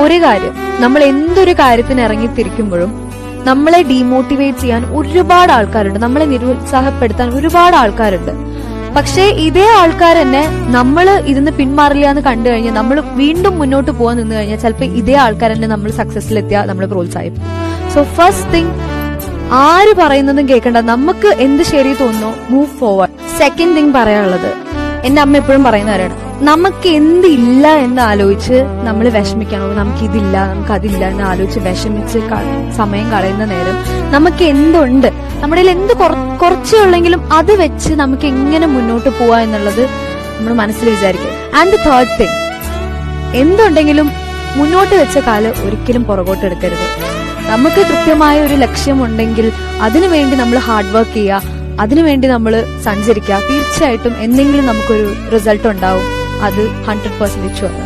ഒരു കാര്യം, നമ്മൾ എന്തൊരു കാര്യത്തിന് ഇറങ്ങിത്തിരിക്കുമ്പോഴും നമ്മളെ ഡീമോട്ടിവേറ്റ് ചെയ്യാൻ ഒരുപാട് ആൾക്കാരുണ്ട്, നമ്മളെ നിരുത്സാഹപ്പെടുത്താൻ ഒരുപാട് ആൾക്കാരുണ്ട്. പക്ഷേ ഇതേ ആൾക്കാർ തന്നെ നമ്മൾ ഇതിന്ന് പിന്മാറില്ല എന്ന് കണ്ടു കഴിഞ്ഞാൽ, നമ്മൾ വീണ്ടും മുന്നോട്ട് പോകാൻ നിന്ന് കഴിഞ്ഞാൽ ചിലപ്പോൾ ഇതേ ആൾക്കാർ തന്നെ നമ്മൾ സക്സസിലെത്തിയാൽ നമ്മൾ പ്രോത്സാഹിപ്പിക്കും. സോ ഫസ്റ്റ് തിങ്, ആര് പറയുന്നതും കേൾക്കണ്ട, നമുക്ക് എന്ത് ശരി തോന്നുന്നോ മൂവ് ഫോർവേഡ്. സെക്കൻഡ് തിങ് പറയാനുള്ളത്, എന്റെ അമ്മ എപ്പോഴും പറയുന്ന കാര്യമാണ്, നമുക്ക് എന്തില്ല എന്ന് ആലോചിച്ച് നമ്മൾ വിഷമിക്കണോ, നമുക്കിതില്ല നമുക്കതില്ല എന്ന് ആലോചിച്ച് വിഷമിച്ച് സമയം കളയുന്ന നേരം നമുക്ക് എന്തുണ്ട്, നമ്മുടെ കയ്യിൽ എന്ത് കുറച്ചേ ഉള്ളെങ്കിലും അത് വെച്ച് നമുക്ക് എങ്ങനെ മുന്നോട്ട് പോവാ എന്നുള്ളത് നമ്മൾ മനസ്സിൽ വിചാരിക്കുക. ആൻഡ് ദ തേർഡ് തിങ്, എന്തുണ്ടെങ്കിലും മുന്നോട്ട് വെച്ച കാല് ഒരിക്കലും പുറകോട്ട് എടുക്കരുത്. നമുക്ക് കൃത്യമായ ഒരു ലക്ഷ്യമുണ്ടെങ്കിൽ അതിനുവേണ്ടി നമ്മൾ ഹാർഡ് വർക്ക് ചെയ്യുക, അതിനുവേണ്ടി നമ്മൾ സഞ്ചരിക്കുക. തീർച്ചയായിട്ടും എന്തെങ്കിലും നമുക്കൊരു റിസൾട്ട് ഉണ്ടാവും, അത് 100% ഷുവർ.